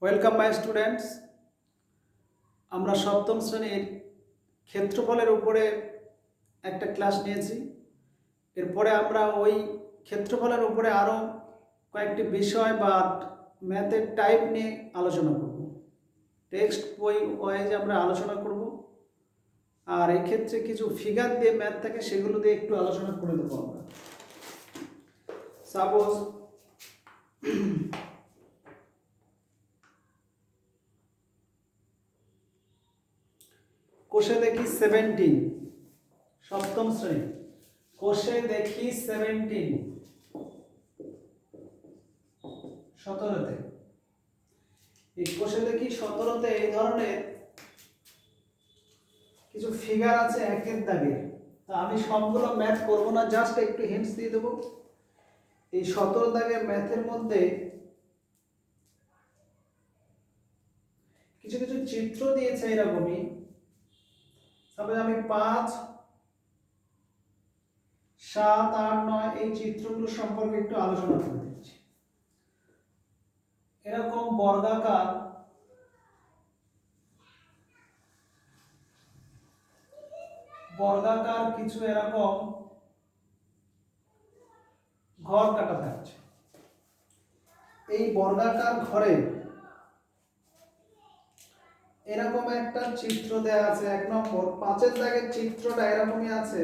Welcome my students. আমরা সপ্তম শ্রেণীর ক্ষেত্রফলের উপরে একটা ক্লাস নিয়েছি। এরপরে আমরা ওই ক্ষেত্রফলের উপরে আরও কয়েকটি বিষয় বা ম্যাথের টাইপ নিয়ে আলোচনা করব। টেক্সট বই ওয়াইজ আমরা আলোচনা করব, আর এক্ষেত্রে কিছু ফিগার দিয়ে ম্যাথ থাকে, সেগুলো দিয়ে একটু আলোচনা করে দেবো আমরা। সাপোজ কোষে দেখি 17, সপ্তম শ্রেণী। কোষে দেখি 17, 17তে। এই কোষে দেখি 17তে এই ধরনের কিছু ফিগার আছে একের দাগের। তা আমি সবগুলো ম্যাথ করব না, জাস্ট একটু হিন্টস দিয়ে দেবো। এই 17 দাগের ম্যাথের মধ্যে কিছু কিছু চিত্র দিয়েছে এরকমই। তারপরে আমি 5, 7, 8, 9 এই চিত্রগুলো সম্পর্কে একটু আলোচনা করে দিচ্ছি। এরকম বর্গাকার কিছু এরকম ঘর কাটা থাকছে। এই বর্গাকার ঘরে এরকম একটা চিত্র দেয়া আছে। 1 নম্বর 5-এর দাগের চিত্রটা এরকমই আছে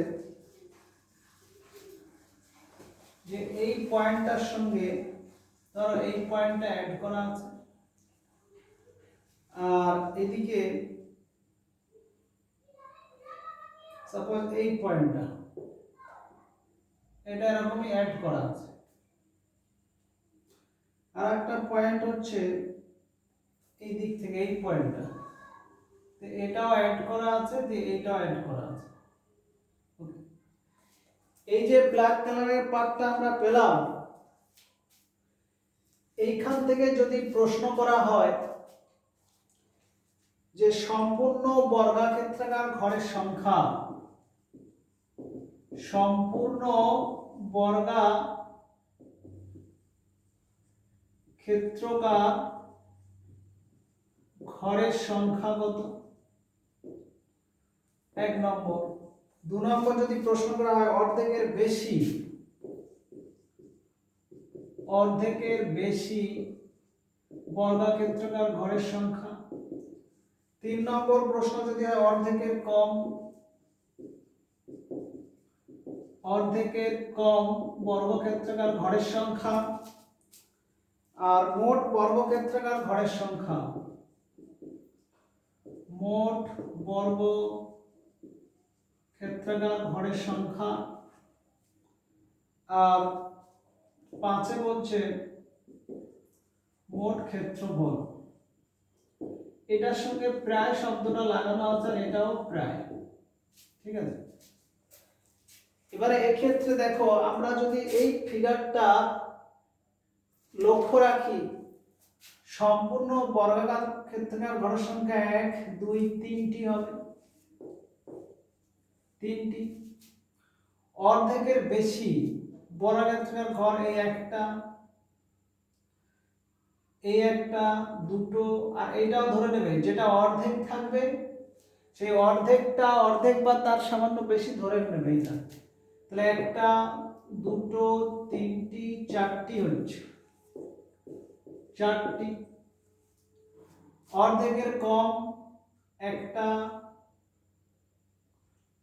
যে এই পয়েন্টটার সঙ্গে ধরো এই পয়েন্টটা অ্যাড করা আছে, আর এদিকে সাপোজ এই পয়েন্টটা, এটা এরকমই অ্যাড করা আছে। আর একটা পয়েন্ট হচ্ছে এই দিক থেকে এই পয়েন্টটা, তো এটাও অ্যাড করা আছে, এটাও অ্যাড করা আছে। এই যে ব্ল্যাক কালারের পার্টটা আমরা পেলাম, এইখান থেকে যদি প্রশ্ন করা হয় যে সম্পূর্ণ বর্গাক্ষেত্রাকার ঘরের সংখ্যা, সম্পূর্ণ বর্গাক্ষেত্রাকার ঘরের সংখ্যা কত? 1 নম্বর। 2 নম্বর যদি প্রশ্ন করা হয় অর্ধেকের বেশি বর্গাক্ষেত্রাকার ঘরের সংখ্যা। 3 নম্বর প্রশ্ন যদি হয় অর্ধেকের কম বর্গক্ষেত্রাকার ঘরের সংখ্যা। আর মোট বর্গক্ষেত্রাকার ঘরের সংখ্যা, মোট বর্গক্ষেত্রাকার ঘরের সংখ্যা। আর 5-এ বলছে মোট ক্ষেত্রফল। এটার সঙ্গে প্রায় শব্দটা লাগানো আছে, আর এটাও প্রায়, ঠিক আছে। এবারে এক্ষেত্রে দেখো, আমরা যদি এই ফিগারটা লক্ষ্য রাখি, সম্পূর্ণ বর্গাকার ক্ষেত্রাকার ঘরের সংখ্যা 1, 2, 3টি হবে, 3টি। অর্ধেকের বেশি বর্গাকার ঘর এই একটা, দুটো, আর এইটাও ধরে নেবে যেটা অর্ধেক থাকবে, সেই অর্ধেক বা তার সামান্য বেশি ধরে নেবে এটা। তাহলে 1, 2, 3, 4টি হচ্ছে, 4টি। অর্ধেকের কম একটা,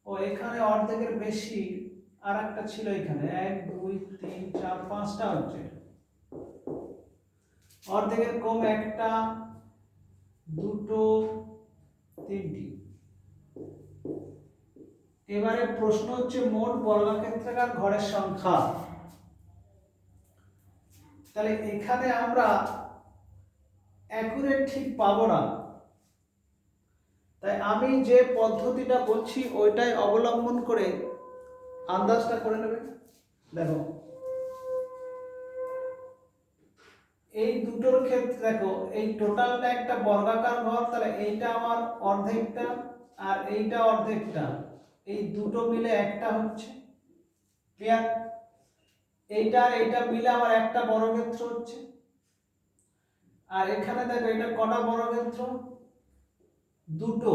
ও এখানে অর্ধেকের বেশি আর একটা ছিল এখানে, 1, 2, 3, 4, 5টা হচ্ছে। অর্ধেকের কম একটা, দুটো, 3টি। এবারে প্রশ্ন হচ্ছে মোট বর্গক্ষেত্রাকার ঘরের সংখ্যা। তাহলে এখানে আমরা অ্যাকুরেট ঠিক পাবো না, তাই আমি যে পদ্ধতিটা বলছি ওইটাই অবলম্বন করে আন্দাজটা করে নেবে। দেখো, এই দুটোর ক্ষেত্রে দেখো, এই টোটালটা একটা বর্গাকার ঘর, তাহলে এইটা আমার অর্ধেকটা আর এইটা অর্ধেকটা, এই দুটো মিলে একটা হচ্ছে, ক্লিয়ার? এইটা আর এইটা মিলে আমার একটা বর্গক্ষেত্র হচ্ছে। আর এখানে দেখো এটা কটা বর্গক্ষেত্র, দুটো,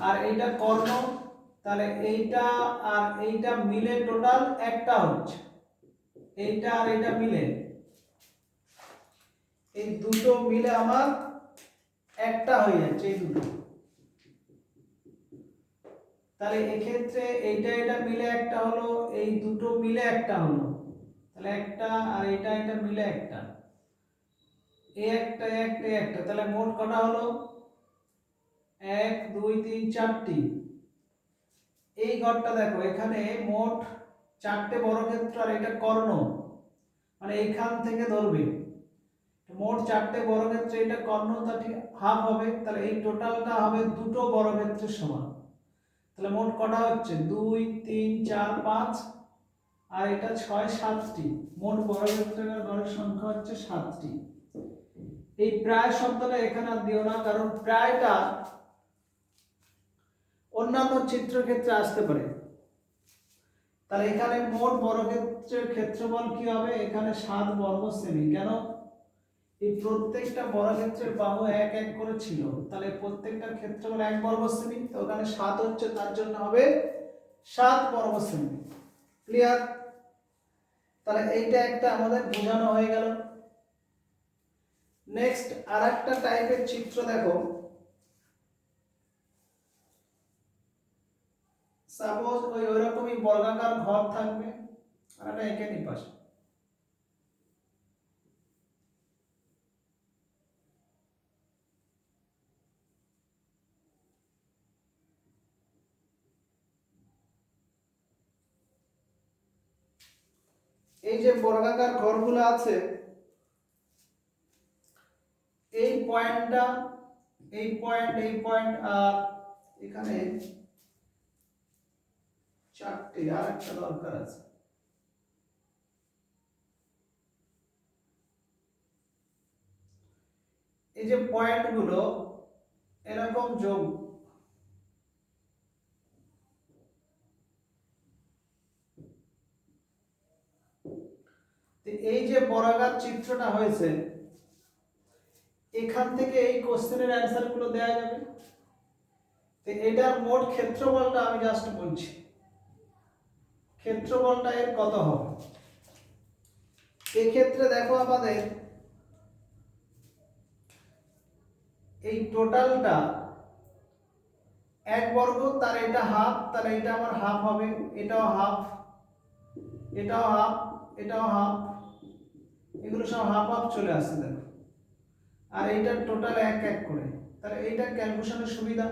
আর এইটা কর্ণ, তাহলে এইটা আর এইটা মিলে টোটাল একটা হচ্ছে, এইটা আর এইটা মিলে, এই দুটো মিলে আমার একটা হয়ে যাচ্ছে, এই দুটো। তাহলে এক্ষেত্রে এইটা এটা মিলে একটা হলো, এই দুটো মিলে একটা হলো, তাহলে একটা আর এটা মিলে একটা, এই একটা একটা একটা, তাহলে মোট কটা হলো, 1 2 3 4টি। এই ঘরটা দেখো, এখানে মোট 4টে বর্গক্ষেত্র আর এটা কর্ণ, মানে এইখান থেকে ধরবে মোট 4টে বর্গক্ষেত্র, এটা কর্ণ, তা ঠিক হাফ হবে, তাহলে এই টোটালটা হবে দুটো বর্গক্ষেত্রের সমান। তাহলে মোট কটা হচ্ছে, 2 3 4 5, আর এটা 6 7টি, মোট বর্গক্ষেত্রের ঘরের সংখ্যা হচ্ছে 7টি। এই প্রায় শব্দটা এখানে আর দিও না, কারণ প্রায়টা অন্যান্য চিত্রক্ষেত্রে আসতে পারে। তাহলে এখানে মোট বর্গক্ষেত্রের ক্ষেত্রফল কি হবে, এখানে 7 বর্গ সেমি। কেন, এই প্রত্যেকটা বর্গক্ষেত্রের বাহু 1 1 করে ছিল, তাহলে প্রত্যেকটার ক্ষেত্রফল 1 বর্গ সেমি, তো ওখানে 7 হচ্ছে, তার জন্য হবে 7 বর্গ সেমি। ক্লিয়ার? তাহলে এইটা একটা আমাদের বোঝানো হয়ে গেল। নেক্সট আরেকটা টাইপের চিত্র দেখো, সাপোজ ওইরকমই বর্গাকার ঘর থাকবে, আর এটা এখানে পাশে, এই যে বর্গাকার ঘরগুলো আছে, এই পয়েন্টটা, এই পয়েন্ট, এই পয়েন্ট, আর এখানে 4টে, আর একটা দরকার আছে। এই যে পয়েন্টগুলো এরকম যোগ, এই যে বর্গাকার চিত্রটা হয়েছে, এখান থেকে এই কোশ্চেনের অ্যান্সার গুলো দেওয়া যাবে। তো এটার মোট ক্ষেত্রফলটা আমি জাস্ট বলছি, ক্ষেত্রফলটা এর কত হবে। এই ক্ষেত্রে দেখো আমাদের এই টোটালটা 1 বর্গ, তার এটা হাফ, তাহলে এটা আমার হাফ হবে, এটাও হাফ, এটাও হাফ, এটাও হাফ, এগুলো সব হাফ হাফ চলে আসছে দেখো। আর এইটার টোটাল 1 1 করে, তাহলে এইটা ক্যালকুলেশনের সুবিধা,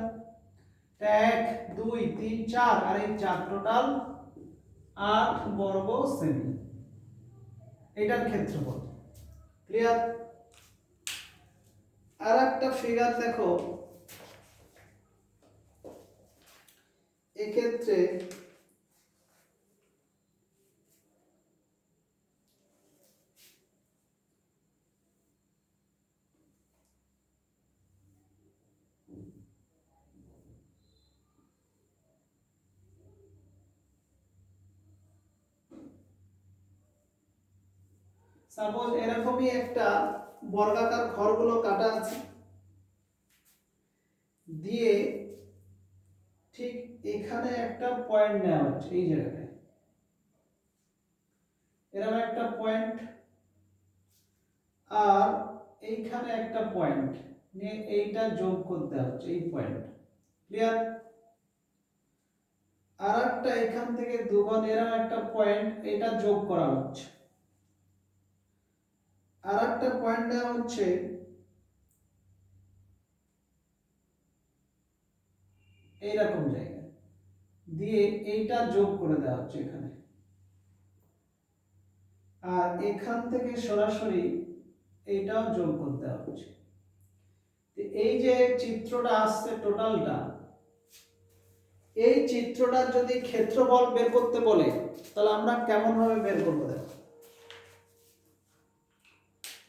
1 2 3 4, আর এই 4 টোটাল 8 বর্গ সেমি, এটার ক্ষেত্রফল। ক্লিয়ার? আর একটা ফিগার দেখো, এক্ষেত্রে সাপোজ এরকমই একটা বর্গাকার ঘরগুলো কাটা আছে, দিয়ে ঠিক এখানে একটা পয়েন্ট নেওয়া হচ্ছে, এই জায়গাটায় এরকম একটা পয়েন্ট, আর এইখানে একটা পয়েন্ট নিয়ে এইটা যোগ করতে হচ্ছে, এই পয়েন্ট। ক্লিয়ার? আর একটা এখান থেকে দুগুণ এরকম একটা পয়েন্ট, এটা যোগ করা হচ্ছে, আর একটা পয়েন্ট নেওয়া হচ্ছে এইরকম জায়গায়, দিয়ে এইটা যোগ করে দেওয়া হচ্ছে এখানে, আর এখান থেকে সরাসরি এইটাও যোগ করতে হচ্ছে। এই যে চিত্রটা আসছে টোটালটা, এই চিত্রটার যদি ক্ষেত্রফল বের করতে বলে, তাহলে আমরা কেমন ভাবে বের করবো দেখো,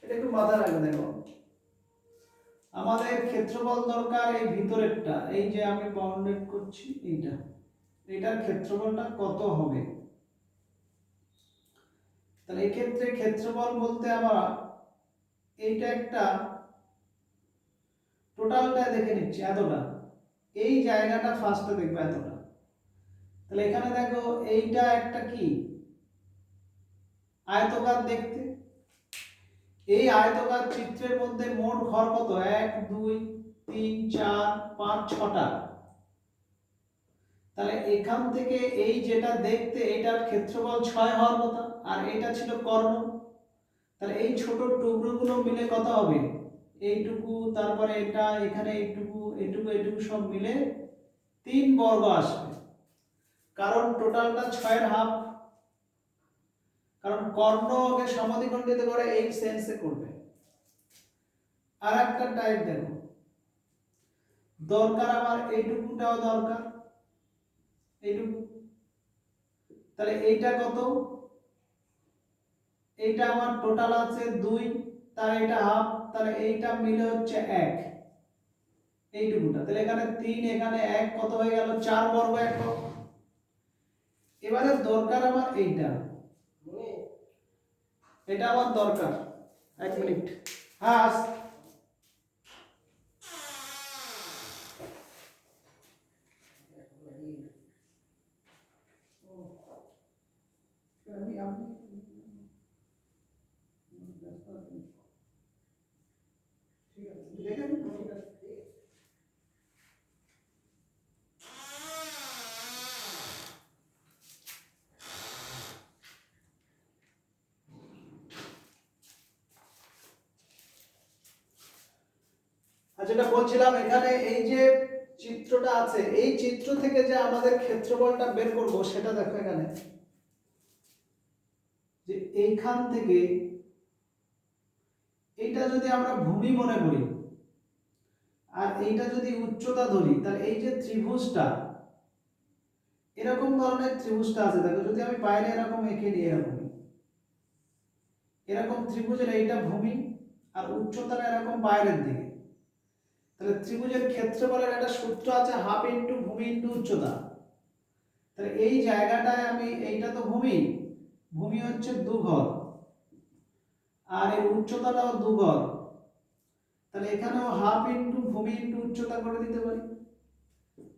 এটা একটু মাথায় রাখবে। দেখো আমাদের ক্ষেত্রফল দরকার এই ভিতরেরটা, এই যে আমি বাউন্ডেড করছি এইটা, এটার ক্ষেত্রফলটা কত হবে। তাহলে এই ক্ষেত্রে ক্ষেত্রফল বলতে আমরা এইটা একটা টোটালটা দেখে নিচ্ছি এতটা, এই জায়গাটা ফার্স্টে দেখবে এতটা। তাহলে এখানে দেখো এইটা একটা কি আয়তকার দেখতে, এই আয়তকার চিত্রের মধ্যে মোট ঘর কত? 1 2 3 4 5 6টা। তাহলে এখান থেকে এই যেটা দেখতে এটার ক্ষেত্রফল 6 হওয়ার কথা, আর এটা ছিল কর্ণ। তাহলে এই ছোট টুকরোগুলো মিলে কত হবে? এইটুকু, তারপরে এটা, এখানে এইটুকু, এইটুকু, এইটুকু সব মিলে 3 বর্গ আসবে, কারণ টোটালটা 6 এর হাফ। কারণ কর্ণকে সমদ্বিখণ্ডিত করে এই সেন্সে করবে। আর একটা টাইপ দেখো, দরকার আমার এইটুকুটাও দরকার, এইটুকু। তাহলে এইটা কত? এইটা আমার টোটাল আছে 2, তার এটা হাফ, তাহলে এইটা মিলে হচ্ছে 1, এইটুকুটা। তাহলে এখানে 3, এখানে 1, কত হয়ে গেল? 4 বর্গ একক। এবারে দরকার আমার এইটা, এটা আমার দরকার। 1 মিনিট। হ্যাঁ, যেটা বলছিলাম, এখানে এই যে চিত্রটা আছে, এই চিত্র থেকে যে আমাদের ক্ষেত্রফলটা বের করব সেটা দেখো এখানে, যে এইখান থেকে এইটা যদি আমরা ভূমি মনে করি আর এইটা যদি উচ্চতা ধরি, তাহলে এই যে ত্রিভুজটা, এরকম ধরনের ত্রিভুজটা আছে দেখো, যদি আমি বাইরে এরকম এঁকে নিই, এরকম ত্রিভুজের এইটা ভূমি আর উচ্চতাটা এরকম বাইরের দিকে, তাহলে ত্রিভুজের ক্ষেত্রফলের একটা সূত্র আছে, হাফ ইনটু ভূমি ইনটু উচ্চতা। তাহলে এই জায়গাটায় আমি, এইটা তো ভূমি, ভূমি হচ্ছে 2 ঘর আর এর উচ্চতাটাও 2 ঘর, তাহলে এখানেও হাফ ইনটু ভূমি ইনটু উচ্চতা করে দিতে পারি,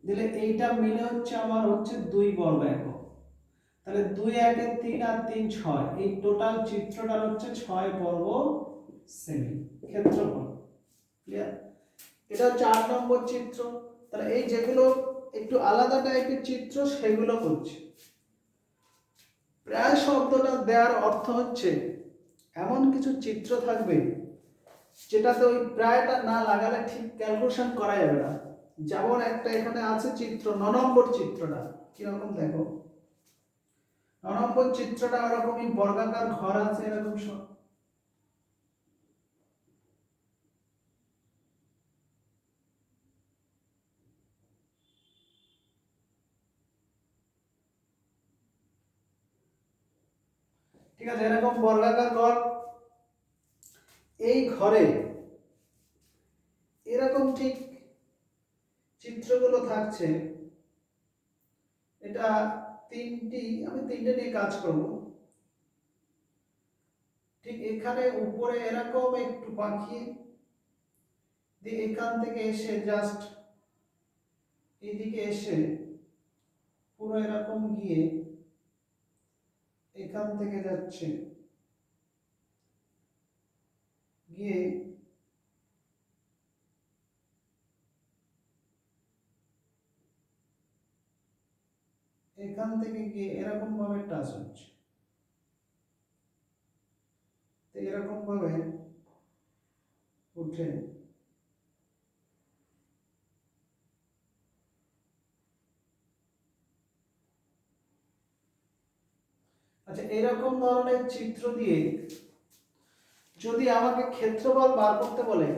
দিলে এইটা মিলে হচ্ছে আমার হচ্ছে 2 বর্গ একক। তাহলে 2 1 এ 3 আর 3 6, এই টোটাল চিত্রটা হচ্ছে 6 বর্গ সেমি ক্ষেত্রফল। ক্লিয়ার? এটা 4 নম্বর চিত্র। তাহলে এই যেগুলো একটু আলাদা টাইপের চিত্র সেগুলো করছি। প্রায় শব্দটা দেওয়ার অর্থ হচ্ছে এমন কিছু চিত্র থাকবে যেটাতে ওই প্রায়টা না লাগালে ঠিক ক্যালকুলেশন করা যাবে না। যেমন একটা এখানে আছে চিত্র 9 নম্বর চিত্রটা কিরকম দেখো, 9 নম্বর চিত্রটা ওরকমই বর্গাকার ঘর আছে এরকম সব। ঠিক আছে, এরকম বর্গাকার ঘর, এই ঘরে এরকম ঠিক চিত্রগুলো থাকছে। এটা আমি তিনটে নিয়ে কাজ করব। ঠিক এখানে উপরে এরকম একটু বাঁকিয়ে দিয়ে এখান থেকে এসে জাস্ট এইদিকে এসে পুরো এরকম গিয়ে এখান থেকে যাচ্ছে, গিয়ে এখান থেকে গিয়ে এরকম ভাবে টাচ হচ্ছে, তো এরকম ভাবে উঠে আচ্ছা, এরকম ধরনের চিত্র দিয়ে যদি আমাকে ক্ষেত্রফল বার করতে বলে,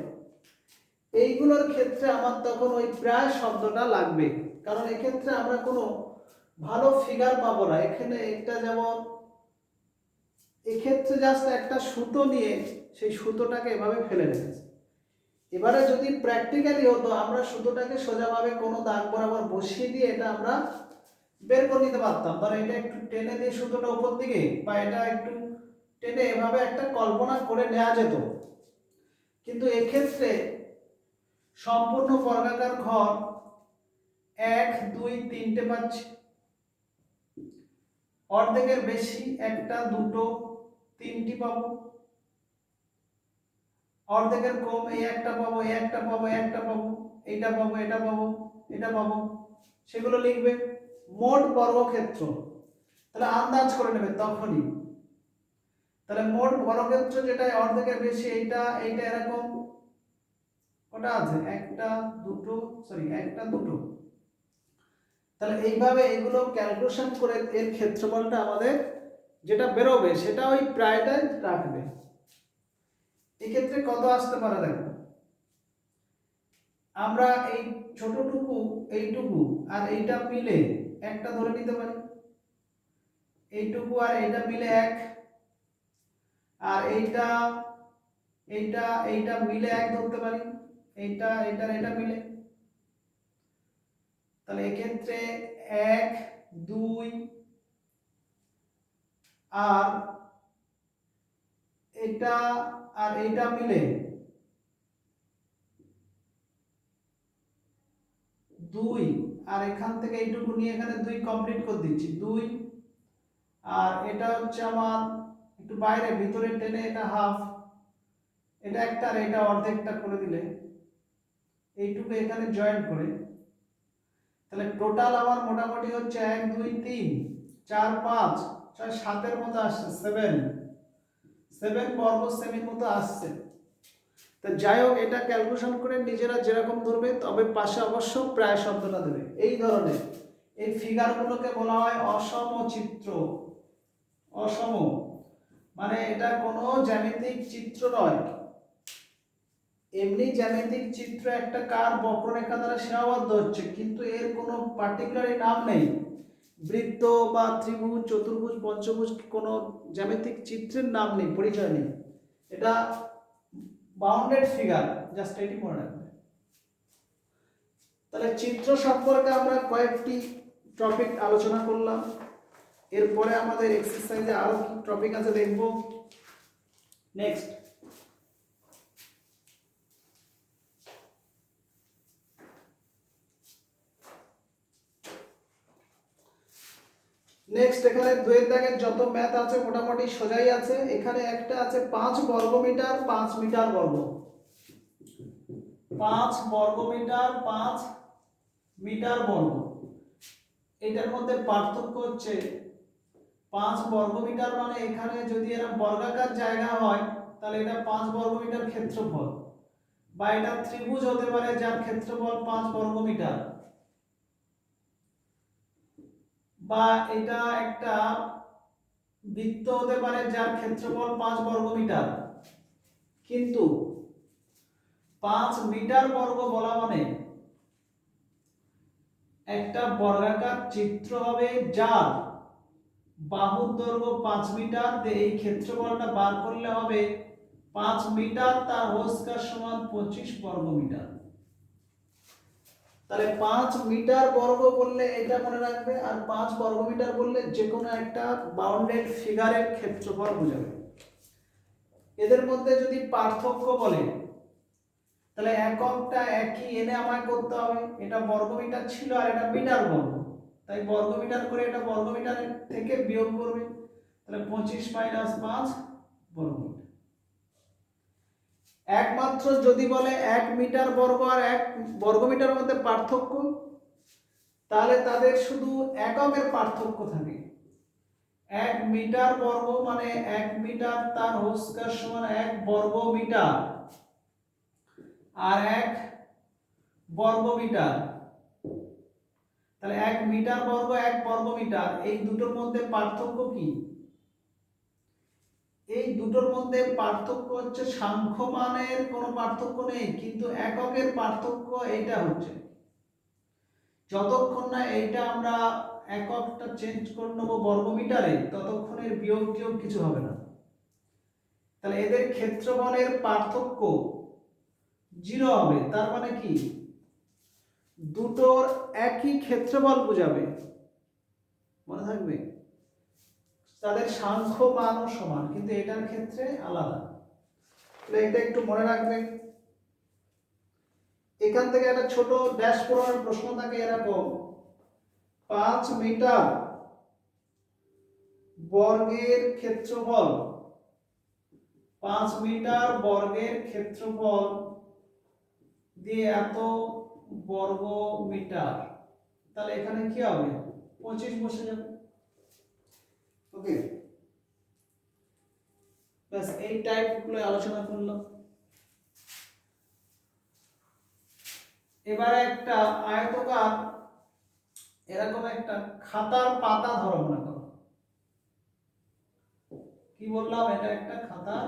এইগুলোর ক্ষেত্রে আমার তখন ওই প্রায় শব্দটা লাগবে, কারণ এক্ষেত্রে আমরা কোনো ভালো ফিগার পাবো না। এখানে একটা যেমন এক্ষেত্রে জাস্ট একটা সুতো নিয়ে সেই সুতোটাকে এভাবে ফেলে রেখেছে। এবারে যদি প্র্যাকটিক্যালি হতো, আমরা সুতোটাকে সোজাভাবে কোনো দাগ বরাবর বসিয়ে দিয়ে এটা আমরা বের করে নিতে পারতাম। ধরো এটা একটু টেনে দিয়ে সুতোটা উপর দিকে, বা এটা একটু টেনে এভাবে একটা কল্পনা করে নেওয়া যেত। কিন্তু এক্ষেত্রে সম্পূর্ণ বর্গাকার ঘর 1 2 3টে পাচ্ছি, অর্ধেকের বেশি 1টা 2টো 3টি পাবো, অর্ধেকের কম এই একটা পাবো, এই একটা পাবো, একটা পাবো, এইটা পাবো, এটা পাবো, এটা পাবো, সেগুলো লিখবে। মোট বর্গক্ষেত্র তাহলে আন্দাজ করে নেবে তখনই। তাহলে মোট বর্গক্ষেত্র যেটা অর্ধেকের বেশি এইটা এইটা এরকম কটা আছে, একটা দুটো, সরি একটা দুটো। তাহলে এইভাবে এগুলো ক্যালকুলেশন করে এর ক্ষেত্রফলটা আমাদের যেটা বেরোবে সেটা ওই প্রায়টাই রাখবে। এক্ষেত্রে কত আসতে পারে দেখো, আমরা এই ছোটটুকু এইটুকু আর এইটা মিলে একটা ধরে নিতে পারি, এইটুকু আর এইটা মিলে 1, আর এইটা এইটা এইটা মিলে 1 ধরতে পারি, এইটা এইটা এটা মিলে। তাহলে এক্ষেত্রে 1 2 আর এটা আর এইটা মিলে 2, আর এখান থেকে এইটুকু নিয়ে এখানে 2 কমপ্লিট করে দিচ্ছি 2, আর এটা হচ্ছে আমার একটু বাইরে ভিতরে টেনে এটা হাফ, এটা একটা আর এটা অর্ধেকটা করে দিলে এইটুকু এখানে জয়েন করে, তাহলে টোটাল আমার মোটামুটি হচ্ছে 1 2 3 4 5 6 7 এর মতো আসছে, 7 বর্গ সেমির মতো আসছে। তো যাই হোক, এটা ক্যালকুলেশন করে নিজেরা যেরকম ধরবে, তবে পাশে অবশ্য প্রায় শব্দটা দেবে। এই ধরনের এই ফিগারগুলোকে বলা হয় অসমচিত্র। অসম মানে এটা কোনো জ্যামিতিক চিত্র নয়, এমনি জ্যামিতিক চিত্র একটা কার বক্ররেখা দ্বারা সীমাবদ্ধ হচ্ছে, কিন্তু এর কোনো পার্টিকুলার নাম নেই। বৃত্ত বা ত্রিভুজ, চতুর্ভুজ, পঞ্চভুজ কোনো জ্যামিতিক চিত্রের নাম নেই, পরিচয় নেই। এটা বাউন্ডেড ফিগার, জাস্ট এটি মনে রাখবে। তাহলে চিত্র সম্পর্কে আমরা কয়েকটি টপিক আলোচনা করলাম। এরপরে আমাদের এক্সারসাইজে আরো কি টপিক আছে দেখব। নেক্সট এখানে দুয়ের দাগের যত ম্যাথ আছে মোটামুটি সোজাই আছে। এখানে একটা আছে 5 বর্গমিটার 5 মিটার বর্গ, 5 বর্গমিটার 5 মিটার বর্গ। এটার মধ্যে পার্থক্য হচ্ছে 5 বর্গমিটার মানে এখানে যদি এরা বর্গাকার জায়গা হয় তাহলে এটা 5 বর্গমিটার ক্ষেত্রফল, বা এটা ত্রিভুজ হতে পারে যার ক্ষেত্রফল 5 বর্গমিটার, বা এটা একটা বৃত্ত হতে পারে যার ক্ষেত্রফল 5 বর্গমিটার। কিন্তু 5 মিটার বর্গ বলা মানে একটা বর্গাকার চিত্র হবে যার বাহুর দৈর্ঘ্য 5 মিটার, এই ক্ষেত্রফলটা বার করলে হবে 5 মিটার তার হোল স্কয়ার সমান 25 বর্গমিটার। তাহলে 5 মিটার বর্গ বললে এটা মনে রাখবে, আর 5 বর্গমিটার বললে যে কোনো একটা বাউন্ডেড ফিগারের ক্ষেত্রফল বোঝাবে। এদের মধ্যে যদি পার্থক্য বলে তাহলে এককটা একই এনে আমায় করতে হবে। এটা বর্গমিটার ছিল আর এটা মিটার বর্গ, তাই বর্গমিটার করে এটা বর্গমিটার থেকে বিয়োগ করবে, তাহলে 25 - 5 বর্গমিটার। একমাত্র যদি বলে 1 মিটার বর্গ আর 1 বর্গমিটারের মধ্যে পার্থক্য, তাহলে তাদের শুধু এককের পার্থক্য থাকে। 1 মিটার বর্গ মানে 1 মিটার তার হোল স্কয়ার সমান 1 বর্গ মিটার, আর 1 বর্গ মিটার। তাহলে 1 মিটার বর্গ 1 বর্গ মিটার, এই দুটোর মধ্যে পার্থক্য কি? এই দুটোর মধ্যে পার্থক্য হচ্ছে সাংখ্যমানের কোনো পার্থক্য নেই, কিন্তু এককের পার্থক্য এইটা হচ্ছে। যতক্ষণ না এইটা আমরা এককটা চেঞ্জ করে নেব বর্গমিটারে, ততক্ষণের বিয়োগ টিয়োগ কিছু হবে না। তাহলে এদের ক্ষেত্রফলের পার্থক্য 0 হবে। তার মানে কি দুটোর একই ক্ষেত্রফল বোঝাবে, মনে থাকবে। তাদের সাংখ্য মানও সমান, কিন্তু এটার ক্ষেত্রে আলাদা। তাহলে এটা একটু মনে রাখবে। এখান থেকে একটা ছোট ড্যাশ পূরণের প্রশ্ন থাকে এরকম 5 মিটার বর্গের ক্ষেত্রফল, 5 মিটার বর্গের ক্ষেত্রফল দিয়ে এত বর্গ মিটার, তাহলে এখানে কি হবে 25 বসে যাবে। ওকে, ব্যাস এই টাইপগুলো আলোচনা করলাম। এবারে একটা আয়তকার এরকম একটা খাতার পাতা ধরো, মনে করো কি বললাম, এটা একটা খাতার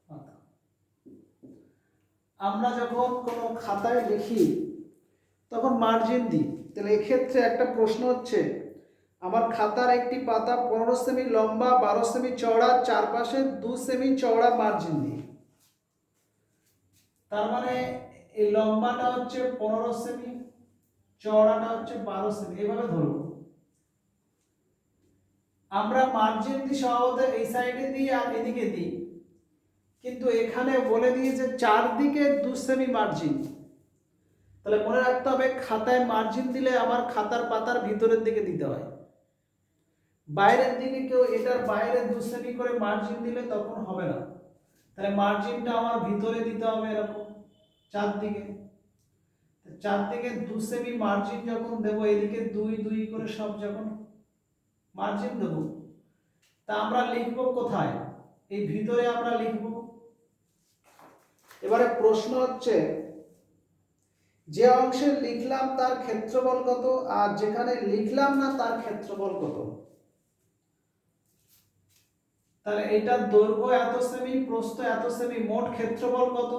পাতা। আমরা যখন কোনো খাতায় লিখি তখন মার্জিন দিই, তাহলে এক্ষেত্রে একটা প্রশ্ন হচ্ছে আমার খাতার একটি পাতা 15 সেমি লম্বা, 12 সেমি চওড়া, চারপাশে 2 সেমি চওড়া মার্জিন দিই। তার মানে এই লম্বাটা হচ্ছে 15 সেমি, চওড়াটা হচ্ছে 12 সেমি, এভাবে ধরবো। আমরা মার্জিন দিই স্বভাবত এই সাইডে দিই আর এদিকে দিই, কিন্তু এখানে বলে দিয়েছে চারদিকে 2 সেমি মার্জিন। তাহলে মনে রাখতে হবে খাতায় মার্জিন দিলে আমার খাতার পাতার ভিতরের দিকে দিতে হয়, বাইরের দিকে কেউ এটার বাইরে 2 সেমি করে মার্জিন দিলে তখন হবে না। তাহলে মার্জিনটা আমার ভিতরে দিতে হবে এরকম চারদিকে। চারদিকে 2 সেমি মার্জিন যখন দেবো, এদিকে 2 2 করে সব যখন মার্জিন দেবো, তা আমরা লিখবো কোথায়, এই ভিতরে আমরা লিখবো। এবারে প্রশ্ন হচ্ছে যে অংশে লিখলাম তার ক্ষেত্রফল কত, আর যেখানে লিখলাম না তার ক্ষেত্রফল কত। তাহলে এটার দৈর্ঘ্য এত সেমি, প্রস্থ এত সেমি, মোট ক্ষেত্রফল কত,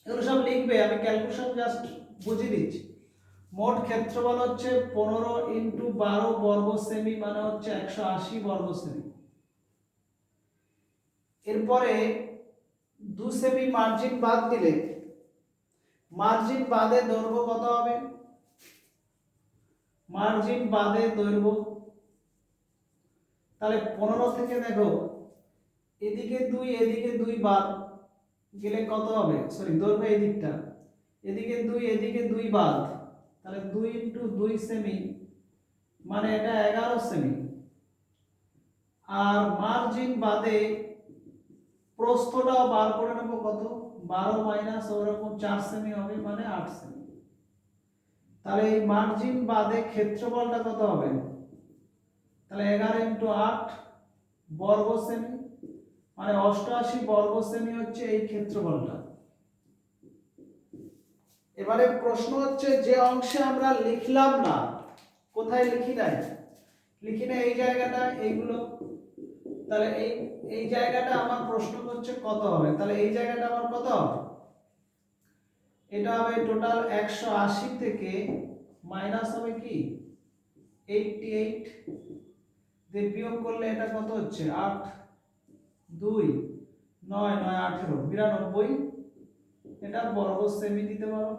এগুলো সব লিখবে, আমি ক্যালকুলেশন জাস্ট বুঝিয়ে দিচ্ছি। মোট ক্ষেত্রফল হচ্ছে 15 × 12 বর্গ সেমি, মানে হচ্ছে 180 বর্গ সেমি। এরপরে 2 সেমি মার্জিন বাদ দিলে মার্জিন বাদে দৈর্ঘ্য কত হবে, মার্জিন বাদে দৈর্ঘ্য, তাহলে 15 থেকে দেখো এদিকে 2 এদিকে 2 বাদ গেলে কত হবে, সরি দৈর্ঘ্য এই দিকটা, এদিকে 2 এদিকে 2 বাদ, তাহলে 2 × 2 সেমি, মানে এটা 11 সেমি। আর মার্জিন বাদে প্রস্থটাও বার করে নেব, কত 12 মাইনাস ওরকম 4 সেমি হবে, মানে 8 সেমি। তাহলে এই মার্জিন বাদে ক্ষেত্রফলটা কত হবে, তাহলে 11 × 8 বর্গ সেমি, মানে 88 বর্গ সেমি হচ্ছে এই ক্ষেত্রফলটা। এবারে প্রশ্ন হচ্ছে যে অংশে আমরা লিখলাম না, কোথায় লিখি নাই, লিখি না এই জায়গাটা, এইগুলো, তাহলে এই জায়গাটা আমার প্রশ্ন করছে কত হবে, তাহলে এই জায়গাটা আমার কত হবে, এটা হবে টোটাল 180 থেকে মাইনাস হবে কি 88, দিয়ে বিয়োগ করলে এটা কত হচ্ছে 8 2 9 9 18 92, এটা বর্গ সেমি দিতে পারো,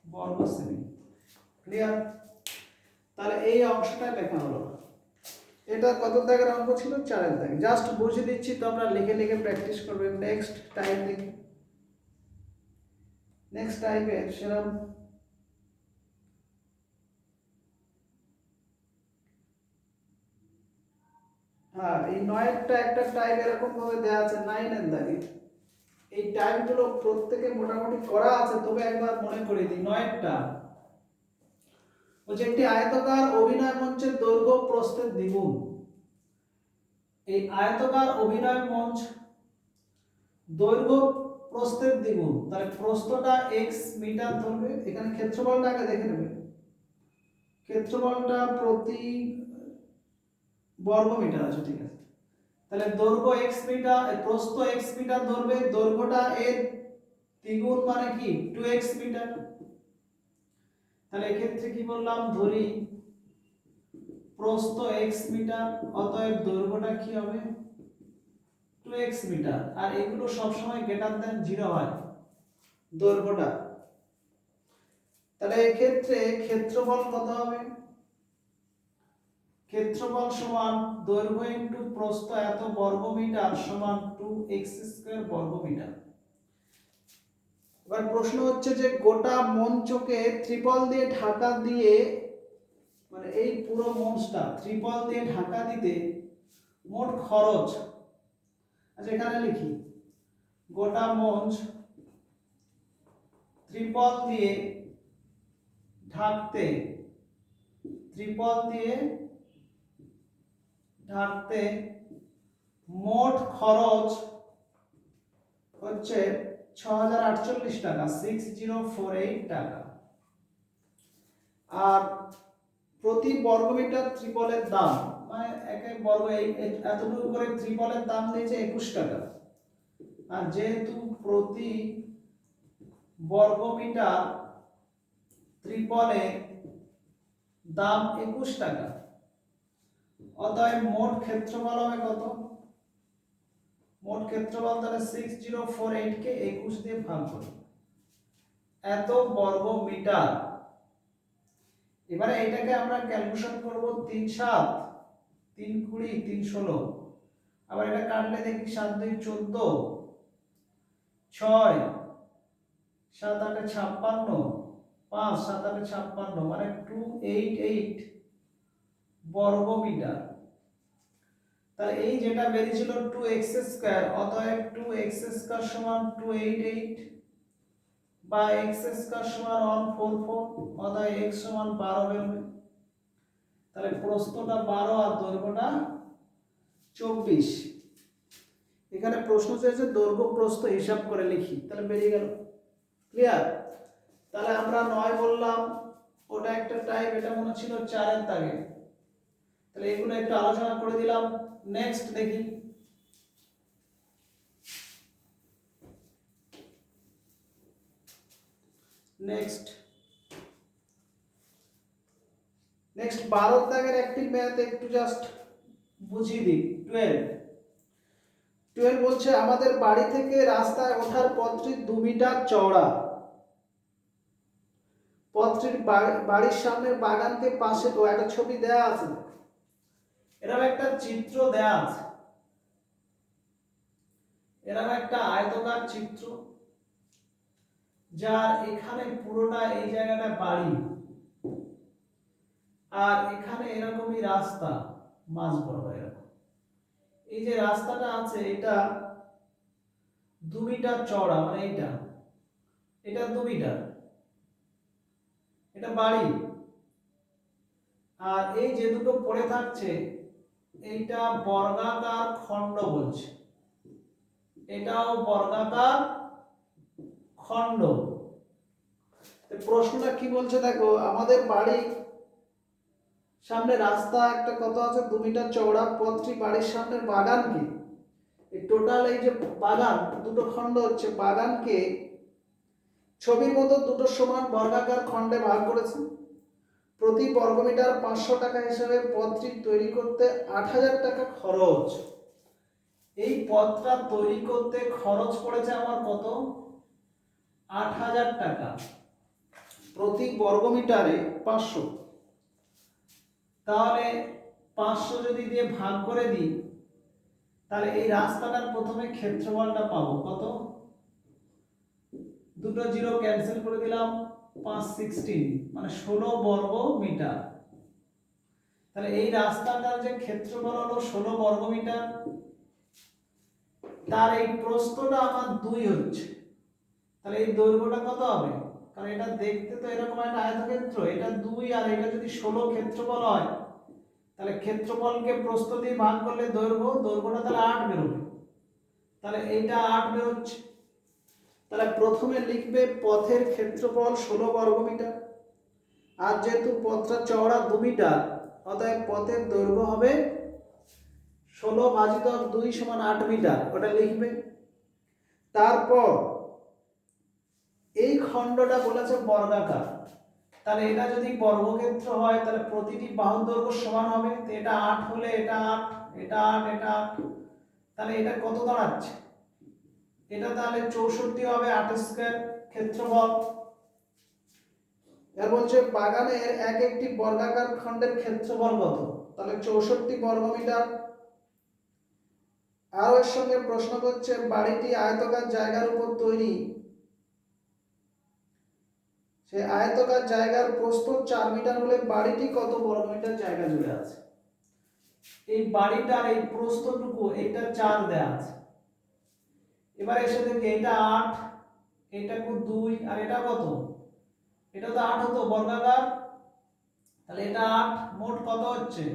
বর্গ সেমি। ক্লিয়ার? তাহলে এই অংশটা লেখা হলো। এটা কত দাগের অঙ্ক ছিল, 4 দাগ। জাস্ট বুঝিয়ে দিচ্ছি, তোমরা লিখে লিখে প্র্যাকটিস করবে। নেক্সট টাইপ দেখি, নেক্সট টাইপের সেরকম হ্যাঁ, এই 9টা একটা টাইপ এরকম ভাবে দেয়া আছে 9 এর দাগে। এই টাইপগুলো প্রত্যেকে মোটামুটি করা আছে, তবে একবার মনে করে দিই। 9টা হচ্ছে একটি আয়তাকার অভিনয় মঞ্চের দৈর্ঘ্য প্রস্থের দ্বিগুণ। এই আয়তাকার অভিনয় মঞ্চ দৈর্ঘ্য প্রস্থের দ্বিগুণ, তাহলে প্রস্থটা x মিটার ধরবে, এখানে ক্ষেত্রফলটা আগে দেখে নেবে। ক্ষেত্রফলটা প্রতি বর্গ মিটার আছে, ঠিক আছে। তাহলে দৈর্ঘ্য x মিটার, প্রস্থ x মিটার ধরবে, দৈর্ঘ্যটা এর দ্বিগুণ মানে কি 2x মিটার। তাহলে এক্ষেত্রে কি বললাম, ধরি প্রস্থ x মিটার, অতএব দৈর্ঘ্যটা কি হবে 2x মিটার। আর এগুলো সব সময় গ্রেটার দ্যান 0 হয় দৈর্ঘ্যটা। তাহলে এই ক্ষেত্রে ক্ষেত্রফল কত হবে, ক্ষেত্রফল সমান দৈর্ঘ্য ইনটু প্রস্থ এত বর্গ মিটার সমান 2x² বর্গ মিটার। এবার প্রশ্ন হচ্ছে যে গোটা মঞ্চকে ত্রিপল দিয়ে ঢাকা দিয়ে, মানে এই পুরো মঞ্চটা ত্রিপল দিয়ে ঢাকা দিতে মোট খরচ, আচ্ছা এখানে লিখি গোটা মঞ্চ ত্রিপল দিয়ে ঢাকতে, ত্রিপল দিয়ে ঢাকতে মোট খরচ হচ্ছে 6048 টাকা, 6048 টাকা। আর প্রতি বর্গমিটার ত্রিপলের দাম, মানে এক এক বর্গ এতটুকু করে ত্রিপলের দাম দিয়েছে 21 টাকা। আর যেহেতু প্রতি বর্গমিটার ত্রিপলের দাম 21 টাকা, অতএব মোট ক্ষেত্রফল হবে কত? মোট ক্ষেত্রফল তাহলে 6048 কে 21 দিয়ে ভাগ করব, এত বর্গ মিটার। এবারে এটাকে আমরা ক্যালকুলেশন করব 3 7 3 20 3 16, আবার এটা কাটলে দেখি 7 2 14, 6 7 8 56, 5 7 8 56, মানে 288 বর্গ মিটার। তাহলে এই যেটা বেরিয়েছিল 2x², অতএব 2x² সমান 288 বা x² সমান 144, অতএব x সমান 12 বেরোবে। তাহলে প্রস্থটা 12 আর দৈর্ঘ্যটা 24। এখানে প্রশ্ন চেয়েছে দৈর্ঘ্য প্রস্থ হিসাব করে লিখি, তাহলে বেরিয়ে গেল। ক্লিয়ার? তাহলে আমরা 9 বললাম, ওটা একটা টাইপ, এটা মনে ছিল 4 এর দাগে। তাহলে এগুলো একটু আলোচনা করে দিলাম। নেক্সট দেখি, নেক্সট 12 দাগের একটি ম্যাথ একটু জাস্ট বুঝিয়ে দিই। 12 বলছে আমাদের বাড়ি থেকে রাস্তায় ওঠার পথটি 2 মিটার চওড়া, পথটির বাড়ির সামনের বাগানকে পাশে, তো একটা ছবি দেয়া আছে, এরকম একটা চিত্র দেয়া আছে, এরকম একটা আয়তকার চিত্র, যার এখানে পুরোটা এই জায়গাটা বাড়ি, আর এখানে এরকমই রাস্তা মাঝ বরাবর এরকম। এই যে রাস্তাটা আছে এটা 2 মিটার চওড়া, মানে এটা 2 মিটার, এটা বাড়ি। আর এই যে দুটো পড়ে থাকছে এইটা বর্গাকার খণ্ড বলছে, এটাও বর্গাকার খণ্ড। প্রশ্নটা কি বলছে দেখো, আমাদের বাড়ি সামনে রাস্তা একটা কত আছে 2 মিটার চওড়া, পথটি বাড়ির সামনের বাগানকে, এই টোটাল এই যে বাগান দুটো খণ্ড হচ্ছে, বাগানকে ছবির মতো দুটো সমান বর্গাকার খণ্ডে ভাগ করেছে। প্রতি বর্গমিটার 500 টাকা হিসাবে পথটি তৈরি করতে 8000 টাকা খরচ। এই পথটা তৈরি করতে খরচ পড়েছে আমার কত? 8000 টাকা। প্রতি বর্গমিটারে 500, তাহলে 500 যদি দিয়ে ভাগ করে দিই, তাহলে এই রাস্তাটার প্রথমে ক্ষেত্রফলটা পাবো কত? দুটো জিরো ক্যান্সেল করে দিলাম, 5 16, মানে 16 বর্গ মিটার। তাহলে এই রাস্তাটার যে ক্ষেত্রফল হলো 16 বর্গ মিটার, তার এই প্রস্থটা আমার 2 হচ্ছে, তাহলে এই দৈর্ঘ্যটা কত হবে? কারণ এটা দেখতে তো এরকম একটা আয়তক্ষেত্র, এটা 2 আর এটা যদি 16 ক্ষেত্রফল হয়, তাহলে ক্ষেত্রফলকে প্রস্থ দিয়ে ভাগ করলে দৈর্ঘ্যটা তাহলে 8 বেরোবে। তাহলে এইটা 8 বেরোচ্ছে। তাহলে প্রথমে লিখবে পথের ক্ষেত্রফল 16 বর্গ মিটার, আর যেহেতু পথটা চওড়া 2 মিটার, অতএব পথের দৈর্ঘ্য হবে 16 ভাজিত 2 সমান 8 মিটার, ওটা লিখবে। তারপর এই খণ্ডটা বলেছে বর্গাকার, তাহলে এটা যদি বর্গক্ষেত্র হয় তাহলে প্রতিটি বাহুর দৈর্ঘ্য সমান হবে, তো এটা 8 হলে এটা 8, এটা 8, এটা 8, তাহলে এটা কত দাঁড়াচ্ছে? এটা তাহলে 64 হবে 8² ক্ষেত্রফল। এর বলছে বাগানের এক একটি বর্গাকার খণ্ডের ক্ষেত্রফল কত? তাহলে 64 বর্গ মিটার। আর এর সঙ্গে প্রশ্ন করছে বাড়িটি আয়তাকার জায়গার উপর তৈরি, সেই আয়তকার জায়গার প্রস্থ 4 মিটার হলে বাড়িটি কত বর্গমিটার জায়গা জুড়ে আছে? এই বাড়িটার এই প্রস্থটুকু, এটা 4 দেয়া আছে। এবার এসে দেখি এটা 8, এটা 2 আর এটা কত? এটা তো 8 হতো বর্গাকার, তাহলে এটা 8, মোট কত হচ্ছে?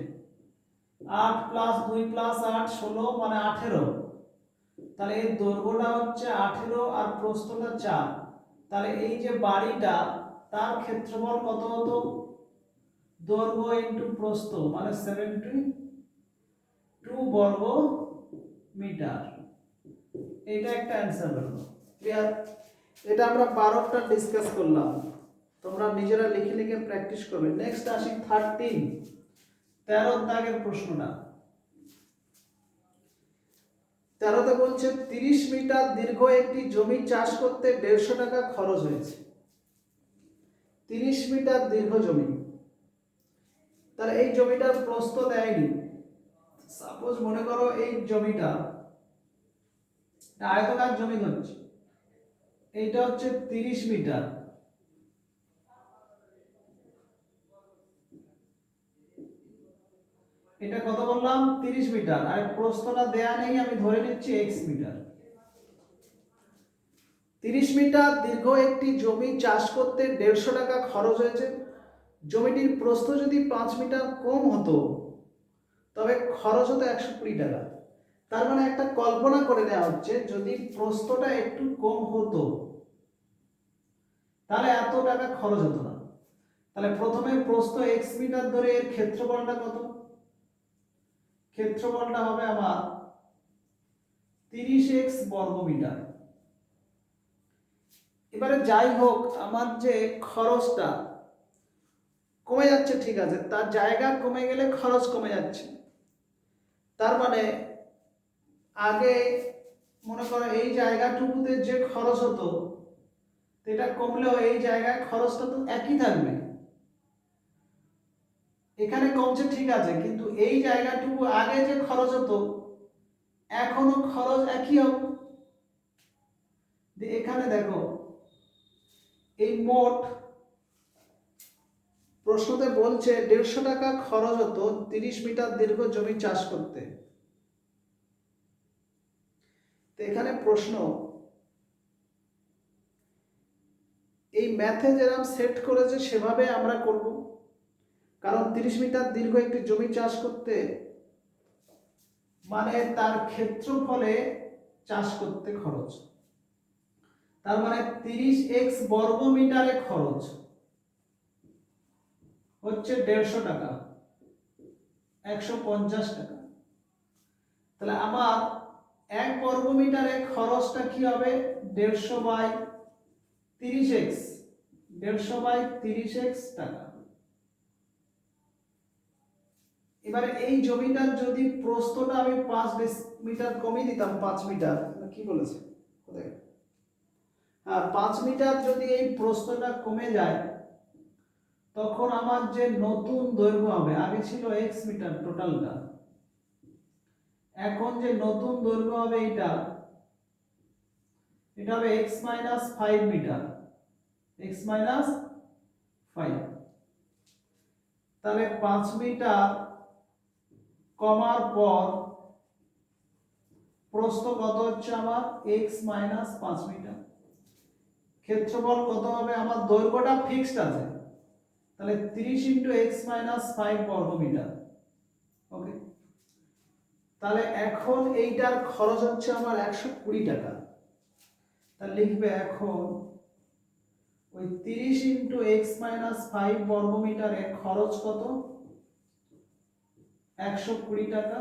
8 প্লাস 2 প্লাস 8 16 মানে 18। তাহলে এই দৈর্ঘ্যটা হচ্ছে 18 আর প্রস্থটা 4। তাহলে এই যে বাড়িটা, তার ক্ষেত্রফল কত হতো? দৈর্ঘ্য ইনটু প্রস্থ মানে 72 বর্গ মিটার। এটা একটা অ্যানসার হলো। ক্লিয়ার? এটা আমরা 12টা ডিসকাস করলাম, তোমরা নিজেরা লিখে লিখে প্র্যাকটিস করবে। নেক্সট আসি 13 দাগের প্রশ্নটা। 13তে বলছে 30 মিটার দীর্ঘ একটি জমি চাষ করতে 150 টাকা খরচ হয়েছে। 30 মিটার দীর্ঘ জমি, তাহলে এই জমিটার প্রস্থ দেয়নি। সাপোজ মনে করো এই জমিটা আয়তকার জমি ধরছি, এইটা হচ্ছে 30 মিটার। এটা কত বললাম? 30 মিটার। আর প্রস্থটা দেয়া নেই, আমি ধরে নিচ্ছি x মিটার। 30 মিটার দীর্ঘ একটি জমি চাষ করতে 150 টাকা খরচ হয়েছে। জমিটির প্রস্থ যদি 5 মিটার কম হতো তবে খরচ হতো 120 টাকা। তার মানে একটা কল্পনা করে নেওয়া হচ্ছে, যদি প্রস্থটা একটু কম হতো তাহলে এত টাকা খরচ হতো না। তাহলে প্রথমে প্রস্থ x মিটার ধরে এর ক্ষেত্রফলটা কত? ক্ষেত্রফলটা হবে আমার 30x বর্গ মিটার। এবারে যাই হোক, আমার যে খরচটা কমে যাচ্ছে, ঠিক আছে, তার জায়গা কমে গেলে খরচ কমে যাচ্ছে। তার মানে আগে মনে করো এই জায়গাটুকুতে যে খরচ হতো এটা কমলেও এই জায়গায় খরচটা তো একই থাকবে। এখানে কমছে ঠিক আছে, কিন্তু এই জায়গাটুকু আগে যে খরচ হতো এখনো খরচ একই হবে। এখানে দেখো এই মোট প্রশ্নতে বলছে 150 টাকা খরচ হতো 30 মিটার দীর্ঘ জমি চাষ করতে। তো এখানে প্রশ্ন, এই ম্যাথে যেরকম সেট করেছে সেভাবে আমরা করব, কারণ 30 মিটার দীর্ঘ একটি জমি চাষ করতে মানে তার ক্ষেত্রফলে চাষ করতে খরচ, তার মানে 30x বর্গ মিটারে খরচ হচ্ছে 150 টাকা, 150 টাকা। তাহলে আমার 1 বর্গ মিটারে খরচটা কি হবে? 150 বাই 30x, 150 বাই 30x টাকা। এবারে এই জমিটার যদি প্রস্থটা আমি 5 মিটার কমিয়ে দিতাম, 5 মিটার, কি বলেছে কোথায়? হ্যাঁ, 5 মিটার যদি এই প্রস্থটা কমে যায় তখন আমার যে নতুন দৈর্ঘ্য হবে, আগে ছিল x মিটার টোটালটা, এখন যে নতুন দৈর্ঘ্য হবে এটা হবে x minus 5 metre, x minus 5। তাহলে 5 মিটার কমার পর প্রস্থ কত হচ্ছে আমার? x minus 5 metre. ক্ষেত্রফল কত হবে? আমার দৈর্ঘ্যটা ফিক্সড আছে, তাহলে 30 ইন্টু x মাইনাস 5 বর্গ মিটার। ওকে, তাহলে এখন এইটার খরচ হচ্ছে আমার 120 টাকা। তাহলে লিখবে এখন ওই 30 ইন্টু x মাইনাস 5 বর্গ মিটারে খরচ কত? 120 টাকা।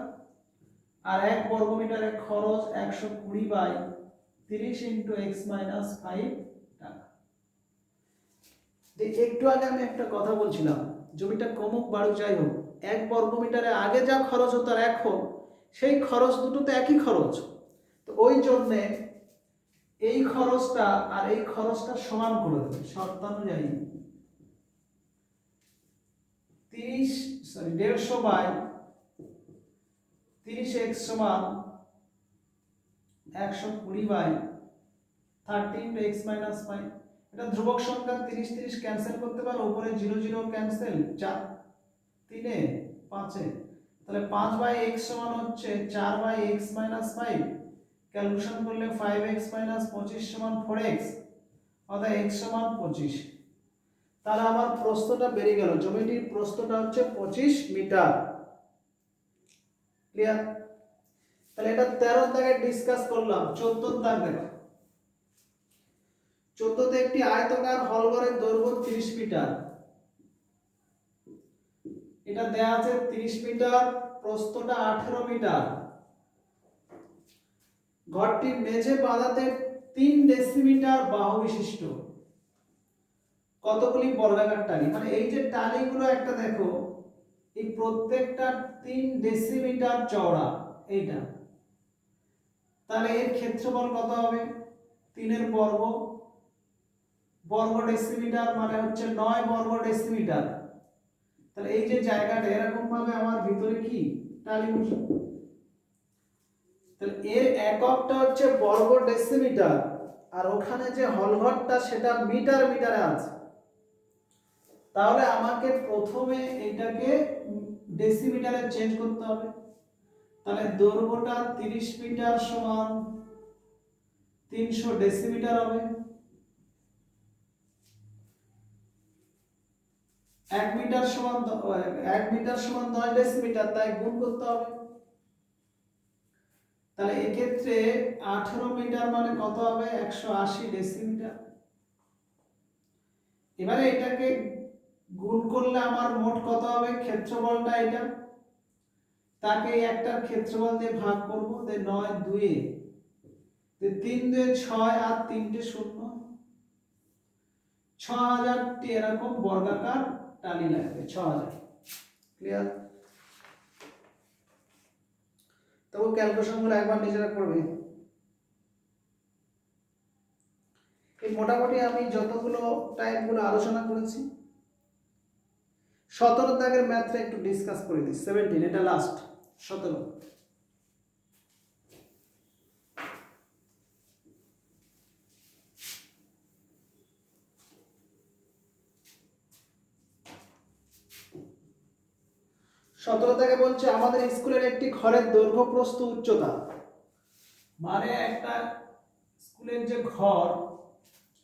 আর 1 বর্গ মিটারে খরচ 120 বাই 30 ইন্টু x মাইনাস 5 টাকা। একটু আগে আমি একটা কথা বলছিলাম, জমিটা কমুক বাড়ুক যাই হোক, 1 বর্গ মিটারে আগে যা খরচ হতো আর এখন সেই খরচ দুটো তো একই খরচ। তো ওই জন্যে এই খরচটা আর এই খরচটা সমান করে দেবে শর্তানুযায়ী। 150 বাই 30x সমান 120 বাই 30 ইন্টু x মাইনাস 5। এটা ধ্রুবক সংখ্যা 30 30 ক্যান্সেল করতে পারো, উপরে 0 0 ক্যান্সেল, 4 3 এ 5 এ, তাহলে 5/x সমান হচ্ছে 4/x - 5, ক্যালকুলেশন করলে 5x - 25 সমান 4x, অর্থাৎ x সমান 25। তাহলে আমার প্রস্থটা বেরিয়ে গেল, জমিটির প্রস্থটা হচ্ছে 25 মিটার। ক্লিয়ার? তাহলে এটা 13 দাগে ডিসকাস করলাম। 14 দাগ দেখো। 14 তে একটি আয়তাকার হলঘরের দৈর্ঘ্য 30 মিটার, এটা দেয়া আছে 30 মিটার, প্রস্থটা 18 মিটার। ঘরটি মেঝে বাঁধাতে 3 ডেসিমিটার বাহু বিশিষ্ট। কতগুলি বর্গাকার টালি, মানে এই যে টালিগুলো একটা দেখো, এই প্রত্যেকটা 3 ডেসিমিটার চওড়া এইটা। তাহলে এর ক্ষেত্রফল কত হবে? 3 এর বর্গ, বর্গ ডেসিমিটার মানে হচ্ছে 9 বর্গ ডেসিমিটার। তাহলে এই যে জায়গাটা এরকম ভাবে আমার ভিতরে কি টালি বসে, তাহলে এর এককটা হচ্ছে বর্গ ডেসিমিটার, আর ওখানে যে হলঘরটা সেটা মিটার মিটারে আছে। তাহলে আমাকে প্রথমে এটাকে ডেসিমিটারে চেঞ্জ করতে হবে। তাহলে দৈর্ঘ্যটা 30 মিটার সমান 300 ডেসিমিটার হবে, 1 মিটার সমান 10 ডেসিমিটার, তাই গুণ করতে হবে। তাহলে এক্ষেত্রে 18 মিটার মানে কত হবে? 180 ডেসিমিটার। এবারে এটাকে গুণ করলে আমার মোট কত হবে? ক্ষেত্রফলটা এটা, তাকে এই একটার ক্ষেত্রফল দিয়ে ভাগ করব, 9 2 3 2 6 আর 3টে 0, 6000টি এরকম বর্গাকার টালি লাগবে, 6000। ক্লিয়ার? তবু ক্যালকুলেশনগুলো একবার নিজেরা করবে। এই মোটামুটি আমি যতগুলো টাইপগুলো আলোচনা করেছি, 17 দাগের ম্যাথটা একটু ডিসকাস করে দিই। 17, এটা লাস্ট। 17 থেকে বলছে আমাদের স্কুলের একটি ঘরের দৈর্ঘ্য প্রস্থ উচ্চতা, মানে একটা স্কুলের যে ঘর,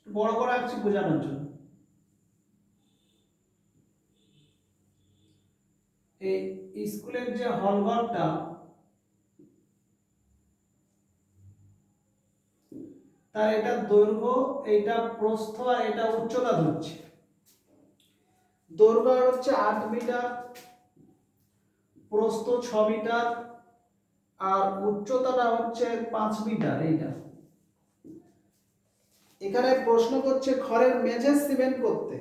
বড় করে আঁকছি বোঝানোর জন্য। এই স্কুলের যে হলঘরটা, তার এটা দৈর্ঘ্য, এটা প্রস্থ, আর এটা উচ্চতা ধরছে। দৈর্ঘ্য হচ্ছে 8 মিটার, প্রস্থ 6 মিটার, আর উচ্চতাটা হচ্ছে 5 মিটার। এইটা এখানে প্রশ্ন করছে ঘরের মেঝে সিমেন্ট করতে।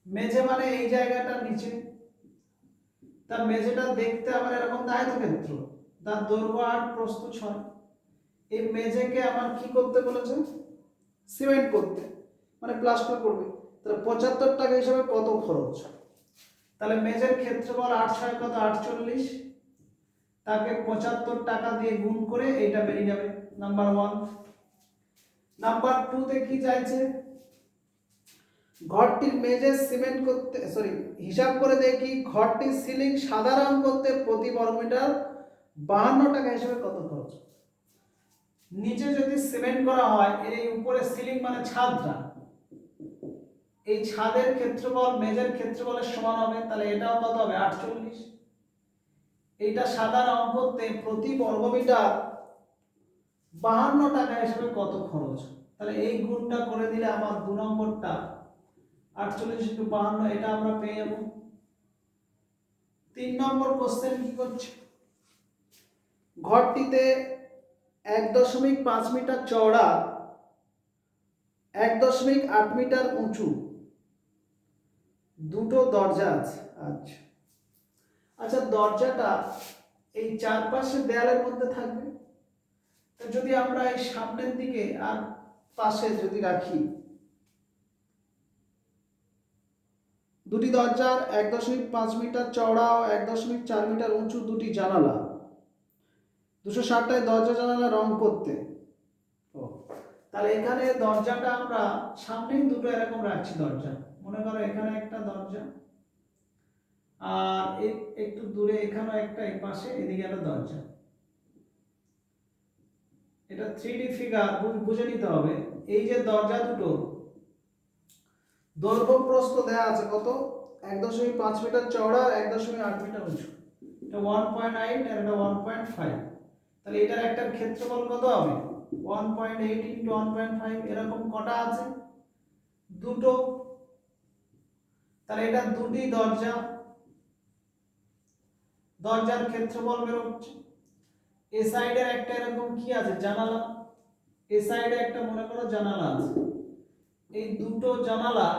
মেঝে মানে এই জায়গাটা নিচে, তার মেঝেটা দেখতে আবার এরকম আয়তক্ষেত্র, তার দৈর্ঘ্য 8, প্রস্থ 6। এই মেঝেকে আমার কি করতে বলেছে? সিমেন্ট করতে, মানে প্লাস্টার করবে। তাহলে 75 টাকা হিসাবে কত খরচ? তাহলে মেঝের ক্ষেত্রফল 8 6 কত? 48, তাকে 75 টাকা দিয়ে গুণ করে এইটা বেরিয়ে যাবে, নাম্বার 1। নাম্বার 2 তে কি চাইছে? ঘরটির মেঝে সিমেন্ট করতে, হিসাব করে দেখি ঘরটির সিলিং সাদা রং করতে প্রতি বর্গমিটার 52 টাকা হিসেবে কত খরচ? নিচে যদি সিমেন্ট করা হয়, এই উপরে সিলিং মানে ছাদটা, এই ছাদের ক্ষেত্রফল মেঝের ক্ষেত্রফলের সমান হবে, তাহলে এটাও কত হবে? 48। এইটা সাদা রং করতে প্রতি বর্গমিটার 52 টাকা হিসেবে কত খরচ? তাহলে এই গুণটা করে দিলে আমার 2 নম্বরটা 48 × 52, এটা আমরা পেয়ে যাব। 3 নম্বর কোশ্চেন কি করছে? ঘরটিতে 1.5 মিটার চওড়া, 1.8 মিটার উঁচু দুটো দরজা আছে। আচ্ছা, দরজাটা এই চারপাশে দেয়ালের মধ্যে থাকবে। তো যদি আমরা এই সামনের দিকে আর পাশে যদি রাখি, দুটি দরজার 1.5 মিটার চওড়া ও 1.4 মিটার উঁচু দুটি জানালা, 260টায় দরজা জানালা রং করতে। তাহলে এখানে দরজাটা আমরা সামনেই দুটো এরকম রাখছি দরজা, মনে করো এখানে একটা দরজা আর একটু দূরে এখানেও একটা, এই পাশে এদিকে একটা দরজা। এটা 3D ফিগার বুঝে নিতে হবে। এই যে দরজা দুটো দৈর্ঘ্য প্রস্থ দেয়া আছে কত, 1.5 মিটার চওড়া আর 1.8 মিটার উঁচু। এটা 1.8 আর এটা 1.5। তাহলে এটার একটা ক্ষেত্রফল কত হবে, 1.8 * 1.5। এরকম কটা আছে, দুটো। তাহলে এটা দুটি দরজা, দরজার ক্ষেত্রফল বের হচ্ছে। এই সাইডে একটা এরকম কি আছে, জানালা। এই সাইডে একটা মনে করো জানালা আছে। এই দুটো জানালা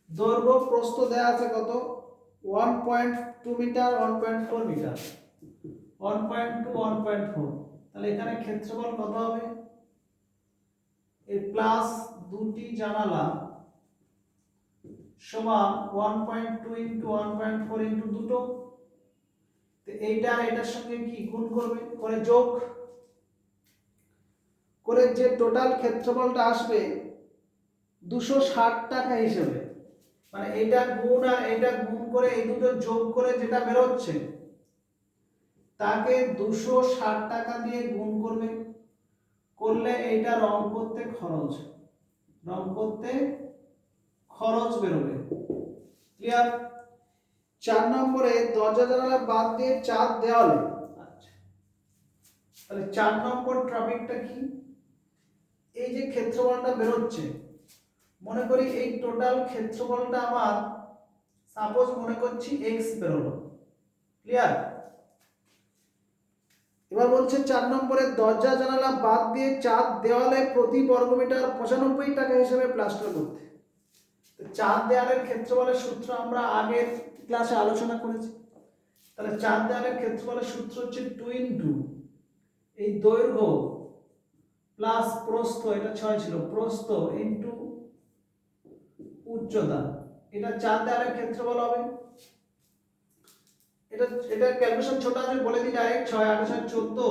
দৈর্ঘ্য প্রস্থ দেয়া আছে কত, 1.2 মিটার, 1.4 মিটার, 1.2 1.4। তাহলে এখানে ক্ষেত্রফল কত হবে, এই প্লাস দুটি জানালা সমান 1.2 * 1.4 * দুটো। তো এইটা আর এটার সঙ্গে কি গুণ করবে, করে যোগ করে যে টোটাল ক্ষেত্রফলটা আসবে 260 টাকা হিসেবে, মানে এটা গুণ আর এটা গুণ করে এই দুটো যোগ করে যেটা বের হচ্ছে তাকে 260 টাকা দিয়ে গুণ করবে, করলে এইটা রং করতে খরচ বেরোবে। ক্লিয়ার? 4 নম্বরে দরজা জানালা বাদ দিয়ে চার দেওয়ালে। আচ্ছা, তাহলে 4 নম্বর টপিকটা কি, এই যে ক্ষেত্রফলটা বের হচ্ছে, মনে করি এই টোটাল ক্ষেত্রফলটা আমার সাপোজ মনে করছি x বেরোলো। ক্লিয়ার? এবার বলছে 4 নম্বরে দরজা জানালা বাদ দিয়ে চার দেওয়ালে প্রতি বর্গমিটার 95 টাকা হিসেবে প্লাস্টার করতে। তো চার দেওয়ালের ক্ষেত্রফলের সূত্র আমরা আগের ক্লাসে আলোচনা করেছি। তাহলে চার দেওয়ালের ক্ষেত্রফলের সূত্র হচ্ছে 2 * এই দৈর্ঘ্য প্লাস প্রস্থ, এটা 6 ছিল, প্রস্থ ইনটু উচ্চতা, এটা চার দেওয়ালের ক্ষেত্রফল হবে। এটা ক্যালকুলেশন ছোট আছে বলে দিই ডাইরেক্ট, 6 8 14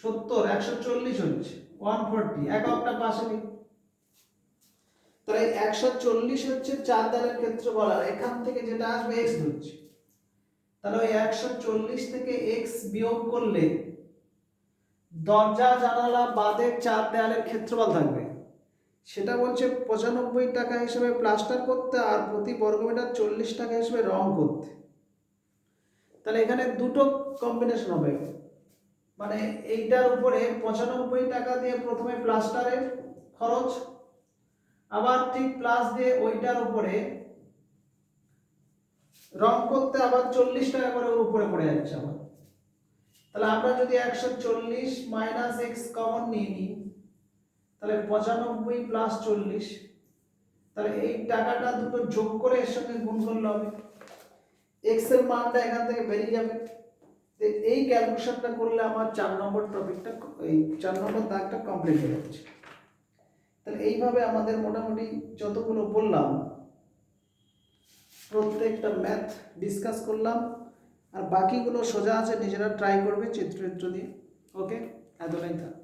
70 140 হচ্ছে 140, এককটা পাশে নিই। তাহলে 140 হচ্ছে চার দেওয়ালের ক্ষেত্রফল, আর এখান থেকে যেটা আসবে x ধরছি। তাহলে ওই 140 থেকে x বিয়োগ করলে দরজা জানালা বাদে চার দেওয়ালের ক্ষেত্রফল থাকবে, সেটা বলছে 95 টাকা হিসেবে প্লাস্টার করতে আর প্রতি বর্গমিটার 40 টাকা হিসেবে রং করতে। তাহলে এখানে দুটো কম্বিনেশন হবে, মানে এইটার উপরে 95 টাকা দিয়ে প্রথমে প্লাস্টারের খরচ, আবার ঠিক প্লাস দিয়ে ওইটার উপরে রং করতে আবার 40 টাকা করে ওর উপরে পড়ে যাচ্ছে আমার। তাহলে আমরা যদি 140 মাইনাস x কমন নিয়ে নিই, তাহলে 95 প্লাস 40, তাহলে এই টাকাটা দুটো যোগ করে এর সঙ্গে গুণ করলে হবে, x এর মানটা এখান থেকে বেরিয়ে যাবে। তো এই ক্যালকুলেশনটা করলে আমার 4 নম্বর টপিকটা, এই 4 নম্বর দাগটা কমপ্লিট হয়ে যাচ্ছে। তাহলে এইভাবে আমাদের মোটামুটি যতগুলো বললাম প্রত্যেকটা ম্যাথ ডিসকাস করলাম, আর বাকিগুলো সোজা আছে, নিজেরা ট্রাই করবে চিত্র দিয়ে। ওকে, এতটাই থাক।